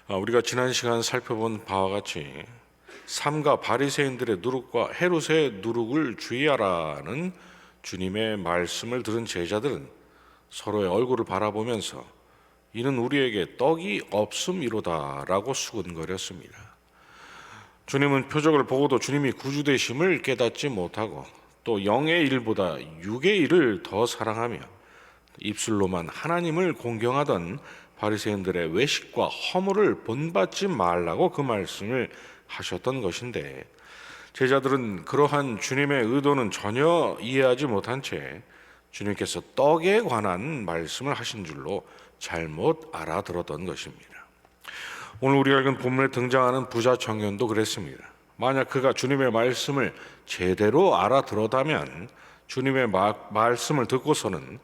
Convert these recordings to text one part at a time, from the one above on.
우리가 지난 시간 살펴본 바와 같이 삼가 바리새인들의 누룩과 헤롯의 누룩을 주의하라는 주님의 말씀을 들은 제자들은 서로의 얼굴을 바라보면서 이는 우리에게 떡이 없음이로다라고 수군거렸습니다. 주님은 표적을 보고도 주님이 구주 되심을 깨닫지 못하고 또 영의 일보다 육의 일을 더 사랑하며 입술로만 하나님을 공경하던 바리새인들의 외식과 허물을 본받지 말라고 그 말씀을 하셨던 것인데, 제자들은 그러한 주님의 의도는 전혀 이해하지 못한 채 주님께서 떡에 관한 말씀을 하신 줄로 잘못 알아들었던 것입니다. 오늘 우리가 읽은 본문에 등장하는 부자 청년도 그랬습니다. 만약 그가 주님의 말씀을 제대로 알아들었다면 주님의 말씀을 듣고서는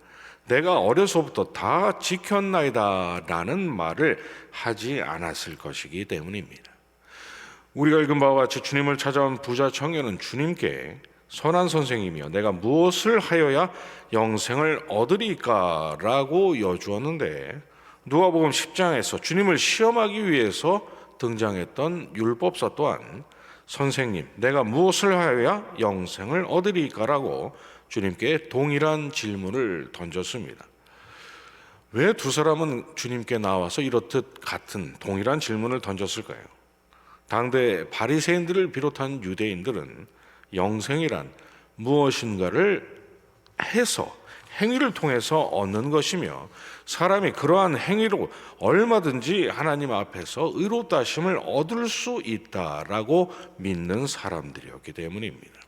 내가 어려서부터 다 지켰나이다 라는 말을 하지 않았을 것이기 때문입니다. 우리가 읽은 바와 같이 주님을 찾아온 부자 청년은 주님께 선한 선생이며 내가 무엇을 하여야 영생을 얻으리까 라고 여쭈었는데, 누가복음 10장에서 주님을 시험하기 위해서 등장했던 율법사 또한 선생님 내가 무엇을 하여야 영생을 얻으리까 라고 주님께 동일한 질문을 던졌습니다. 왜 두 사람은 주님께 나와서 이렇듯 같은 동일한 질문을 던졌을까요? 당대 바리새인들을 비롯한 유대인들은 영생이란 무엇인가를 해서 행위를 통해서 얻는 것이며, 사람이 그러한 행위로 얼마든지 하나님 앞에서 의롭다 하심을 얻을 수 있다라고 믿는 사람들이었기 때문입니다.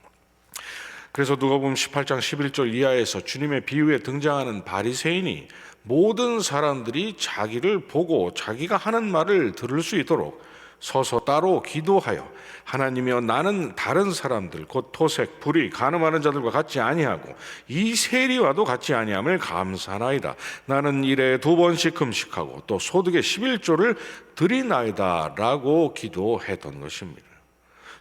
그래서 누가복음 18장 11절 이하에서 주님의 비유에 등장하는 바리새인이 모든 사람들이 자기를 보고 자기가 하는 말을 들을 수 있도록 서서 따로 기도하여 하나님이여 나는 다른 사람들 곧 토색, 불의, 간음하는 자들과 같지 아니하고 이 세리와도 같지 아니함을 감사하나이다. 나는 일에 2번씩 금식하고 또 소득의 11조를 드리나이다 라고 기도했던 것입니다.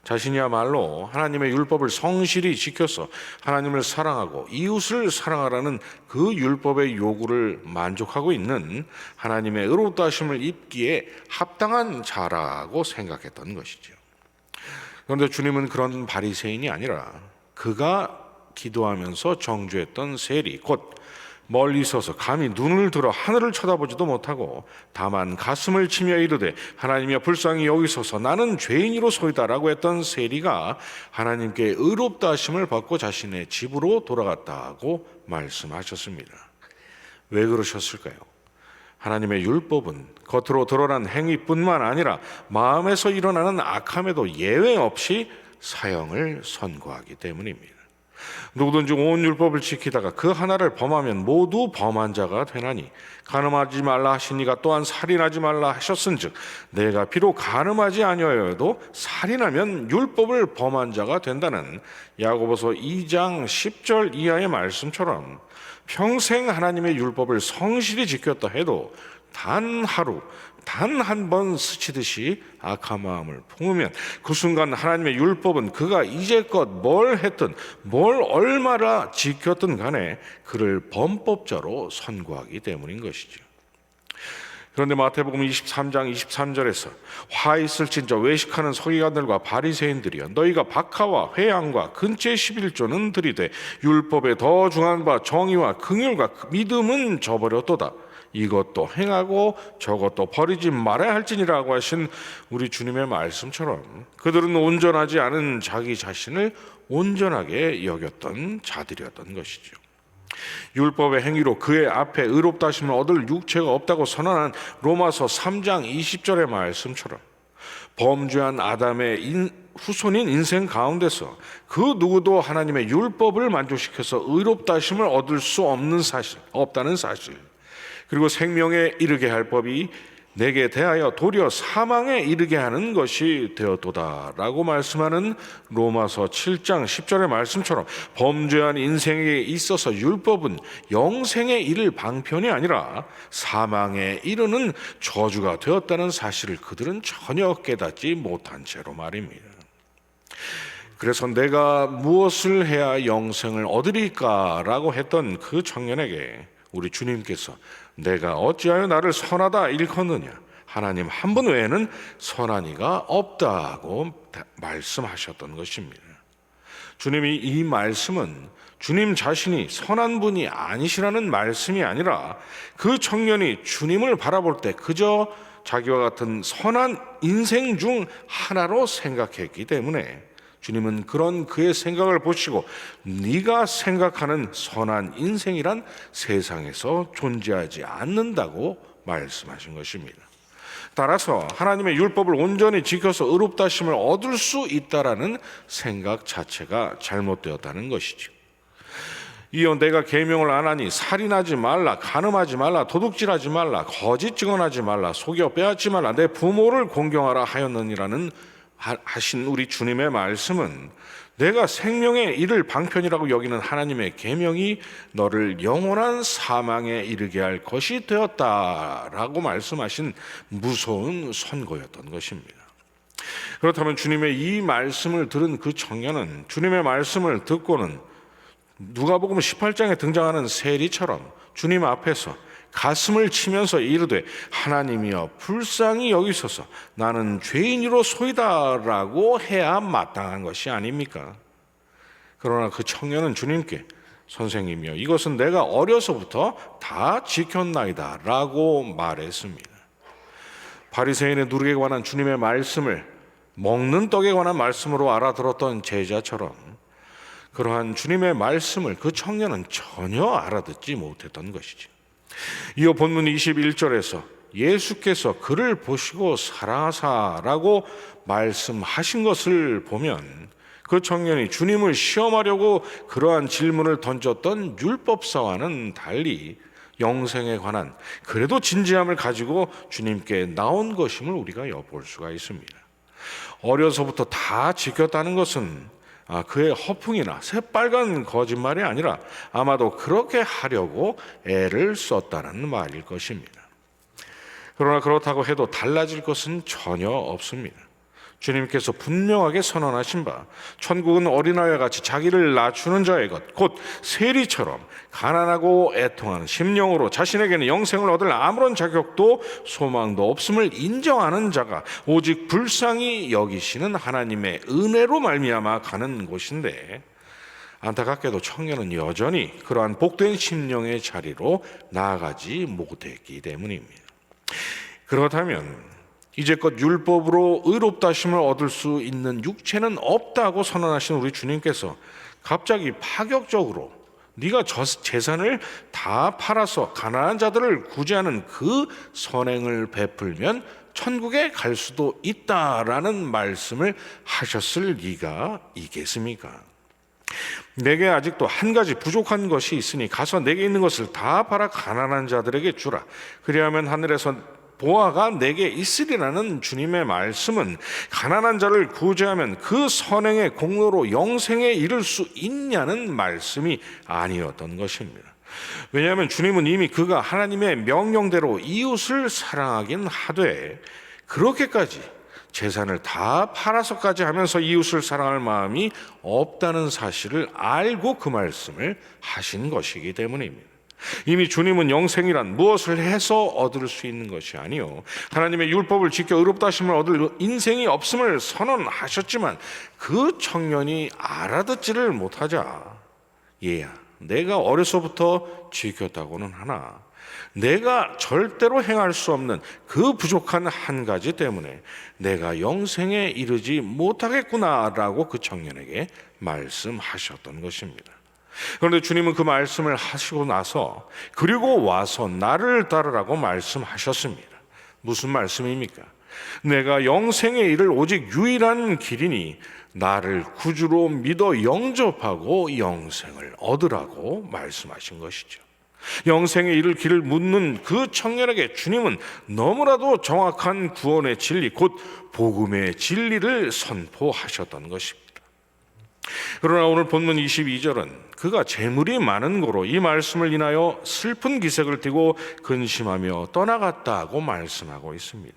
자신이야말로 하나님의 율법을 성실히 지켜서 하나님을 사랑하고 이웃을 사랑하라는 그 율법의 요구를 만족하고 있는 하나님의 의롭다 하심을 입기에 합당한 자라고 생각했던 것이죠. 그런데 주님은 그런 바리새인이 아니라 그가 기도하면서 정죄했던 세리, 곧 멀리 서서 감히 눈을 들어 하늘을 쳐다보지도 못하고 다만 가슴을 치며 이르되 하나님이여 불쌍히 여기소서 나는 죄인이로소이다 라고 했던 세리가 하나님께 의롭다 하심을 받고 자신의 집으로 돌아갔다고 말씀하셨습니다. 왜 그러셨을까요? 하나님의 율법은 겉으로 드러난 행위뿐만 아니라 마음에서 일어나는 악함에도 예외 없이 사형을 선고하기 때문입니다. 누구든지 온 율법을 지키다가 그 하나를 범하면 모두 범한 자가 되나니 간음하지 말라 하시니가 또한 살인하지 말라 하셨은즉 내가 비록 간음하지 아니하여도 살인하면 율법을 범한 자가 된다는 야고보서 2장 10절 이하의 말씀처럼 평생 하나님의 율법을 성실히 지켰다 해도 단 하루, 단 한 번 스치듯이 악한 마음을 품으면 그 순간 하나님의 율법은 그가 이제껏 뭘 했든 뭘 얼마나 지켰든 간에 그를 범법자로 선고하기 때문인 것이죠. 그런데 마태복음 23장 23절에서 화 있을진저 외식하는 서기관들과 바리새인들이여 너희가 박하와 회양과 근체 11조는 들이되 율법에 더 중한 바 정의와 긍휼과 믿음은 저버렸도다. 이것도 행하고 저것도 버리지 말아야 할지니라고 하신 우리 주님의 말씀처럼 그들은 온전하지 않은 자기 자신을 온전하게 여겼던 자들이었던 것이죠. 율법의 행위로 그의 앞에 의롭다 하심을 얻을 육체가 없다고 선언한 로마서 3장 20절의 말씀처럼 범죄한 아담의 후손인 인생 가운데서 그 누구도 하나님의 율법을 만족시켜서 의롭다 하심을 얻을 수 없다는 사실, 그리고 생명에 이르게 할 법이 내게 대하여 도리어 사망에 이르게 하는 것이 되었도다라고 말씀하는 로마서 7장 10절의 말씀처럼 범죄한 인생에 있어서 율법은 영생에 이를 방편이 아니라 사망에 이르는 저주가 되었다는 사실을 그들은 전혀 깨닫지 못한 채로 말입니다. 그래서 내가 무엇을 해야 영생을 얻으리까라고 했던 그 청년에게 우리 주님께서 내가 어찌하여 나를 선하다 일컫느냐, 하나님 한 분 외에는 선한 이가 없다고 말씀하셨던 것입니다. 주님이 이 말씀은 주님 자신이 선한 분이 아니시라는 말씀이 아니라 그 청년이 주님을 바라볼 때 그저 자기와 같은 선한 인생 중 하나로 생각했기 때문에 주님은 그런 그의 생각을 보시고 네가 생각하는 선한 인생이란 세상에서 존재하지 않는다고 말씀하신 것입니다. 따라서 하나님의 율법을 온전히 지켜서 의롭다심을 얻을 수 있다라는 생각 자체가 잘못되었다는 것이죠. 이어 내가 계명을 안 하니 살인하지 말라, 간음하지 말라, 도둑질하지 말라, 거짓 증언하지 말라, 속여 빼앗지 말라, 내 부모를 공경하라 하였느니라는 하신 우리 주님의 말씀은 내가 생명의 이를 방편이라고 여기는 하나님의 계명이 너를 영원한 사망에 이르게 할 것이 되었다라고 말씀하신 무서운 선고였던 것입니다. 그렇다면 주님의 이 말씀을 들은 그 청년은 주님의 말씀을 듣고는 누가복음 18장에 등장하는 세리처럼 주님 앞에서 가슴을 치면서 이르되 하나님이여 불쌍히 여기소서 나는 죄인이로소이다라고 해야 마땅한 것이 아닙니까? 그러나 그 청년은 주님께 선생님이여 이것은 내가 어려서부터 다 지켰나이다 라고 말했습니다. 바리새인의 누룩에 관한 주님의 말씀을 먹는 떡에 관한 말씀으로 알아들었던 제자처럼 그러한 주님의 말씀을 그 청년은 전혀 알아듣지 못했던 것이죠. 이어 본문 21절에서 예수께서 그를 보시고 사랑하사라고 말씀하신 것을 보면 그 청년이 주님을 시험하려고 그러한 질문을 던졌던 율법사와는 달리 영생에 관한 그래도 진지함을 가지고 주님께 나온 것임을 우리가 엿볼 수가 있습니다. 어려서부터 다 지켰다는 것은 그의 허풍이나 새빨간 거짓말이 아니라 아마도 그렇게 하려고 애를 썼다는 말일 것입니다. 그러나 그렇다고 해도 달라질 것은 전혀 없습니다. 주님께서 분명하게 선언하신 바 천국은 어린아이와 같이 자기를 낮추는 자의 것 곧 세리처럼 가난하고 애통하는 심령으로 자신에게는 영생을 얻을 아무런 자격도 소망도 없음을 인정하는 자가 오직 불쌍히 여기시는 하나님의 은혜로 말미암아 가는 곳인데 안타깝게도 청년은 여전히 그러한 복된 심령의 자리로 나아가지 못했기 때문입니다. 그렇다면 이제껏 율법으로 의롭다심을 얻을 수 있는 육체는 없다고 선언하신 우리 주님께서 갑자기 파격적으로 네가 재산을 다 팔아서 가난한 자들을 구제하는 그 선행을 베풀면 천국에 갈 수도 있다라는 말씀을 하셨을 리가 있겠습니까? 내게 아직도 한 가지 부족한 것이 있으니 가서 내게 있는 것을 다 팔아 가난한 자들에게 주라. 그리하면 하늘에서 보화가 내게 있으리라는 주님의 말씀은 가난한 자를 구제하면 그 선행의 공로로 영생에 이를 수 있냐는 말씀이 아니었던 것입니다. 왜냐하면 주님은 이미 그가 하나님의 명령대로 이웃을 사랑하긴 하되 그렇게까지 재산을 다 팔아서까지 하면서 이웃을 사랑할 마음이 없다는 사실을 알고 그 말씀을 하신 것이기 때문입니다. 이미 주님은 영생이란 무엇을 해서 얻을 수 있는 것이 아니요 하나님의 율법을 지켜 의롭다 하심을 얻을 인생이 없음을 선언하셨지만 그 청년이 알아듣지를 못하자 얘야 내가 어려서부터 지켰다고는 하나 내가 절대로 행할 수 없는 그 부족한 한 가지 때문에 내가 영생에 이르지 못하겠구나라고 그 청년에게 말씀하셨던 것입니다. 그런데 주님은 그 말씀을 하시고 나서 그리고 와서 나를 따르라고 말씀하셨습니다. 무슨 말씀입니까? 내가 영생에 이를 오직 유일한 길이니 나를 구주로 믿어 영접하고 영생을 얻으라고 말씀하신 것이죠. 영생에 이를 길을 묻는 그 청년에게 주님은 너무나도 정확한 구원의 진리 곧 복음의 진리를 선포하셨던 것입니다. 그러나 오늘 본문 22절은 그가 재물이 많은 고로 이 말씀을 인하여 슬픈 기색을 띠고 근심하며 떠나갔다고 말씀하고 있습니다.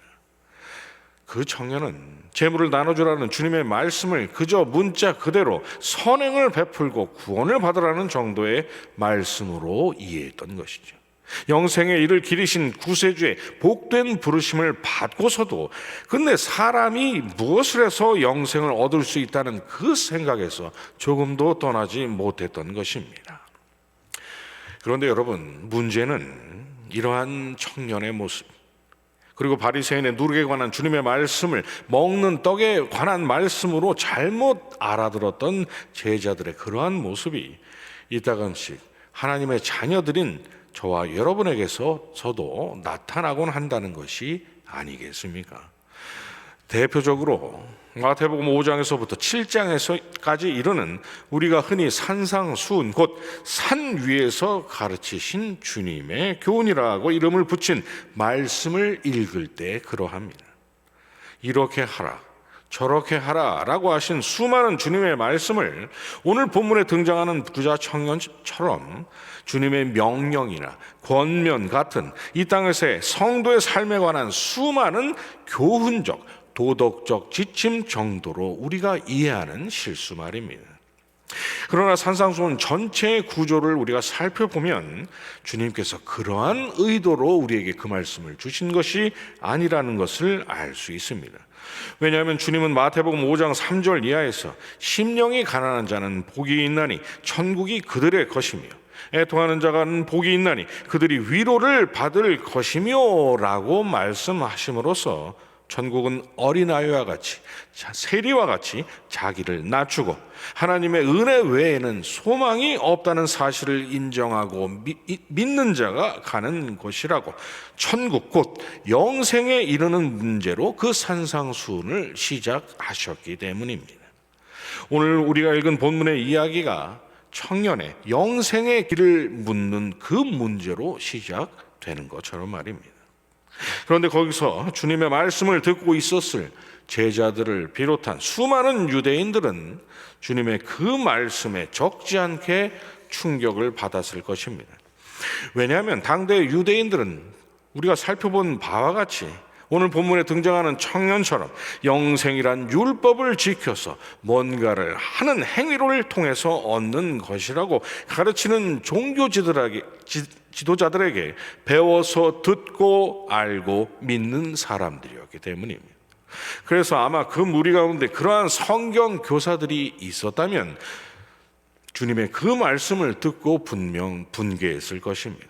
그 청년은 재물을 나눠주라는 주님의 말씀을 그저 문자 그대로 선행을 베풀고 구원을 받으라는 정도의 말씀으로 이해했던 것이죠. 영생의 이를 기리신 구세주의 복된 부르심을 받고서도 근데 사람이 무엇을 해서 영생을 얻을 수 있다는 그 생각에서 조금도 떠나지 못했던 것입니다. 그런데 여러분, 문제는 이러한 청년의 모습, 그리고 바리새인의 누룩에 관한 주님의 말씀을 먹는 떡에 관한 말씀으로 잘못 알아들었던 제자들의 그러한 모습이 이따금씩 하나님의 자녀들인 저와 여러분에게서도 나타나곤 한다는 것이 아니겠습니까? 대표적으로 마태복음 5장에서부터 7장에서까지 이르는 우리가 흔히 산상수훈, 곧 산 위에서 가르치신 주님의 교훈이라고 이름을 붙인 말씀을 읽을 때 그러합니다. 이렇게 하라, 저렇게 하라라고 하신 수많은 주님의 말씀을 오늘 본문에 등장하는 부자 청년처럼 주님의 명령이나 권면 같은 이 땅에서의 성도의 삶에 관한 수많은 교훈적, 도덕적 지침 정도로 우리가 이해하는 실수 말입니다. 그러나 산상수훈 전체의 구조를 우리가 살펴보면 주님께서 그러한 의도로 우리에게 그 말씀을 주신 것이 아니라는 것을 알 수 있습니다. 왜냐하면 주님은 마태복음 5장 3절 이하에서 심령이 가난한 자는 복이 있나니 천국이 그들의 것이며 애통하는 자는 복이 있나니 그들이 위로를 받을 것이며 라고 말씀하심으로써 천국은 어린아이와 같이, 세리와 같이 자기를 낮추고 하나님의 은혜 외에는 소망이 없다는 사실을 인정하고 믿는 자가 가는 곳이라고, 천국 곧 영생에 이르는 문제로 그 산상수훈을 시작하셨기 때문입니다. 오늘 우리가 읽은 본문의 이야기가 청년의 영생의 길을 묻는 그 문제로 시작되는 것처럼 말입니다. 그런데 거기서 주님의 말씀을 듣고 있었을 제자들을 비롯한 수많은 유대인들은 주님의 그 말씀에 적지 않게 충격을 받았을 것입니다. 왜냐하면 당대 유대인들은 우리가 살펴본 바와 같이 오늘 본문에 등장하는 청년처럼 영생이란 율법을 지켜서 뭔가를 하는 행위를 통해서 얻는 것이라고 가르치는 종교 지도자들에게 배워서 듣고 알고 믿는 사람들이었기 때문입니다. 그래서 아마 그 무리 가운데 그러한 성경 교사들이 있었다면 주님의 그 말씀을 듣고 분명 분개했을 것입니다.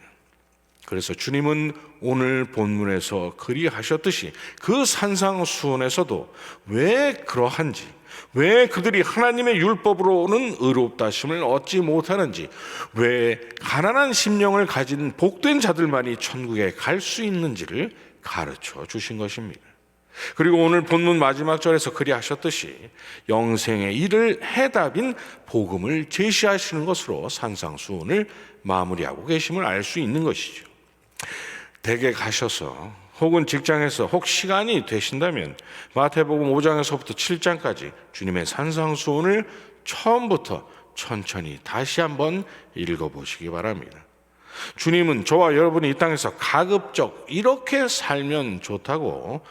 그래서 주님은 오늘 본문에서 그리하셨듯이 그 산상수훈에서도 왜 그러한지, 왜 그들이 하나님의 율법으로는 의롭다 하심을 얻지 못하는지, 왜 가난한 심령을 가진 복된 자들만이 천국에 갈 수 있는지를 가르쳐 주신 것입니다. 그리고 오늘 본문 마지막 절에서 그리하셨듯이 영생의 이를 해답인 복음을 제시하시는 것으로 산상수훈을 마무리하고 계심을 알 수 있는 것이죠. 댁에 가셔서 혹은 직장에서 혹 시간이 되신다면 마태복음 5장에서부터 7장까지 주님의 산상수훈을 처음부터 천천히 다시 한번 읽어보시기 바랍니다. 주님은 저와 여러분이 이 땅에서 가급적 이렇게 살면 좋다고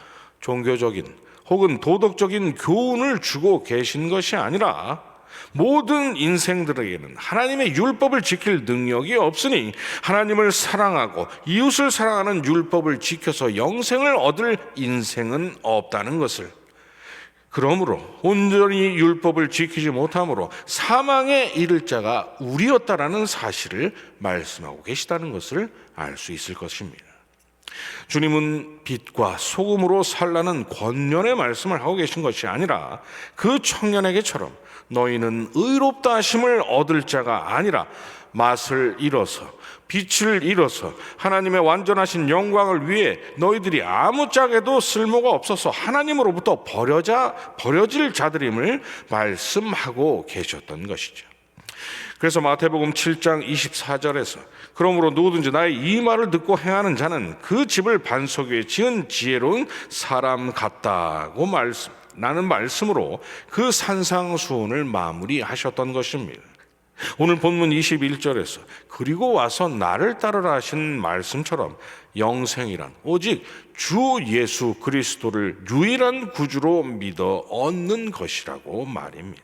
종교적인 혹은 도덕적인 교훈을 주고 계신 것이 아니라 모든 인생들에게는 하나님의 율법을 지킬 능력이 없으니 하나님을 사랑하고 이웃을 사랑하는 율법을 지켜서 영생을 얻을 인생은 없다는 것을, 그러므로 온전히 율법을 지키지 못함으로 사망에 이를 자가 우리였다라는 사실을 말씀하고 계시다는 것을 알 수 있을 것입니다. 주님은 빛과 소금으로 살라는 권면의 말씀을 하고 계신 것이 아니라 그 청년에게처럼 너희는 의롭다 하심을 얻을 자가 아니라 맛을 잃어서 빛을 잃어서 하나님의 완전하신 영광을 위해 너희들이 아무짝에도 쓸모가 없어서 하나님으로부터 버려질 자들임을 말씀하고 계셨던 것이죠. 그래서 마태복음 7장 24절에서 그러므로 누구든지 나의 이 말을 듣고 행하는 자는 그 집을 반석 위에 지은 지혜로운 사람 같다고 라는 말씀으로 그 산상수훈을 마무리하셨던 것입니다. 오늘 본문 21절에서 그리고 와서 나를 따르라 하신 말씀처럼 영생이란 오직 주 예수 그리스도를 유일한 구주로 믿어 얻는 것이라고 말입니다.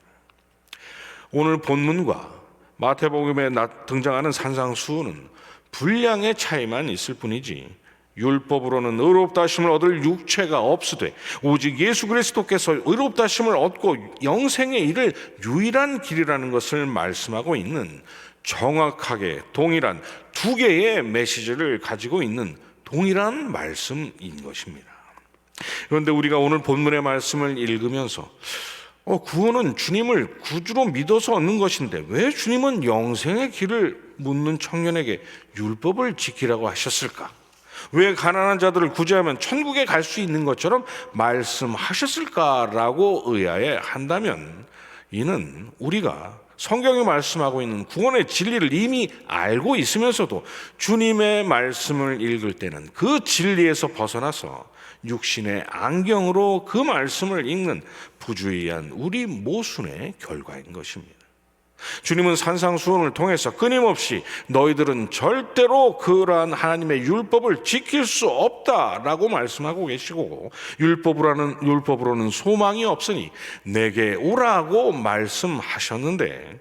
오늘 본문과 마태복음에 등장하는 산상수훈은 분량의 차이만 있을 뿐이지 율법으로는 의롭다 하심을 얻을 육체가 없으되 오직 예수 그리스도께서 의롭다 하심을 얻고 영생에 이를 유일한 길이라는 것을 말씀하고 있는 정확하게 동일한 두 개의 메시지를 가지고 있는 동일한 말씀인 것입니다. 그런데 우리가 오늘 본문의 말씀을 읽으면서 구원은 주님을 구주로 믿어서 얻는 것인데 왜 주님은 영생의 길을 묻는 청년에게 율법을 지키라고 하셨을까? 왜 가난한 자들을 구제하면 천국에 갈 수 있는 것처럼 말씀하셨을까라고 의아해 한다면 이는 우리가 성경이 말씀하고 있는 구원의 진리를 이미 알고 있으면서도 주님의 말씀을 읽을 때는 그 진리에서 벗어나서 육신의 안경으로 그 말씀을 읽는 부주의한 우리 모순의 결과인 것입니다. 주님은 산상수훈을 통해서 끊임없이 너희들은 절대로 그러한 하나님의 율법을 지킬 수 없다라고 말씀하고 계시고 율법으로는 소망이 없으니 내게 오라고 말씀하셨는데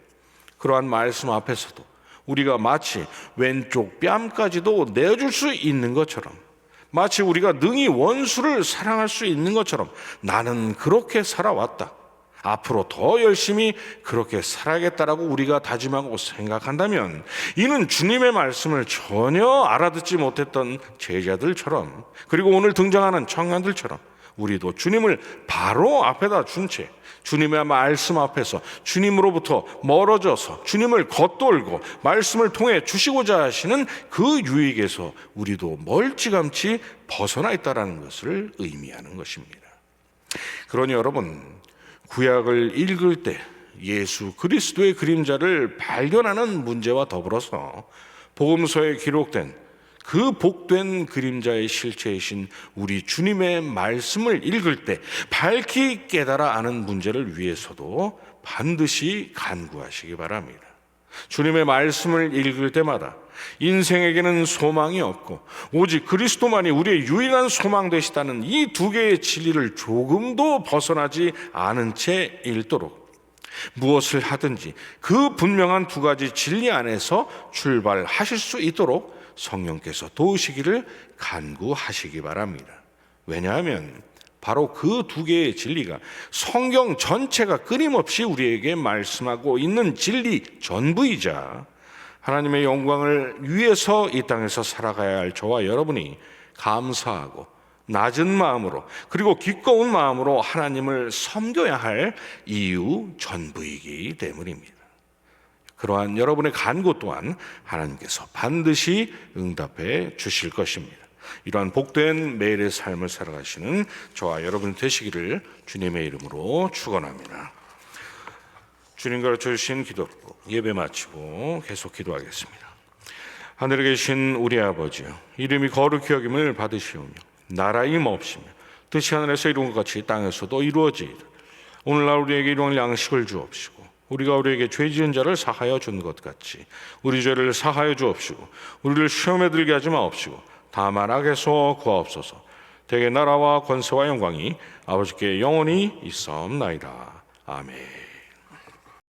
그러한 말씀 앞에서도 우리가 마치 왼쪽 뺨까지도 내어줄 수 있는 것처럼 마치 우리가 능히 원수를 사랑할 수 있는 것처럼 나는 그렇게 살아왔다. 앞으로 더 열심히 그렇게 살아야겠다라고 우리가 다짐하고 생각한다면 이는 주님의 말씀을 전혀 알아듣지 못했던 제자들처럼 그리고 오늘 등장하는 청년들처럼 우리도 주님을 바로 앞에다 준 채 주님의 말씀 앞에서 주님으로부터 멀어져서 주님을 겉돌고 말씀을 통해 주시고자 하시는 그 유익에서 우리도 멀찌감치 벗어나 있다는 것을 의미하는 것입니다. 그러니 여러분, 구약을 읽을 때 예수 그리스도의 그림자를 발견하는 문제와 더불어서 복음서에 기록된 그 복된 그림자의 실체이신 우리 주님의 말씀을 읽을 때 밝히 깨달아 아는 문제를 위해서도 반드시 간구하시기 바랍니다. 주님의 말씀을 읽을 때마다 인생에게는 소망이 없고 오직 그리스도만이 우리의 유일한 소망 되시다는 이 두 개의 진리를 조금도 벗어나지 않은 채 읽도록 무엇을 하든지 그 분명한 두 가지 진리 안에서 출발하실 수 있도록 성령께서 도우시기를 간구하시기 바랍니다. 왜냐하면 바로 그 두 개의 진리가 성경 전체가 끊임없이 우리에게 말씀하고 있는 진리 전부이자 하나님의 영광을 위해서 이 땅에서 살아가야 할 저와 여러분이 감사하고 낮은 마음으로 그리고 기꺼운 마음으로 하나님을 섬겨야 할 이유 전부이기 때문입니다. 그러한 여러분의 간구 또한 하나님께서 반드시 응답해 주실 것입니다. 이러한 복된 매일의 삶을 살아가시는 저와 여러분 되시기를 주님의 이름으로 축원합니다. 주님 가르쳐주신 기도 예배 마치고 계속 기도하겠습니다. 하늘에 계신 우리 아버지여, 이름이 거룩히 여김을 받으시오며 나라 임옵시며 뜻이 하늘에서 이룬 것 같이 땅에서도 이루어지이다. 오늘날 우리에게 일용할 양식을 주옵시고 우리가 우리에게 죄 지은 자를 사하여 준 것 같이 우리 죄를 사하여 주옵시고 우리를 시험에 들게 하지 마옵시고 다만 악에서 구하옵소서. 대개 나라와 권세와 영광이 아버지께 영원히 있사옵나이다. 아멘.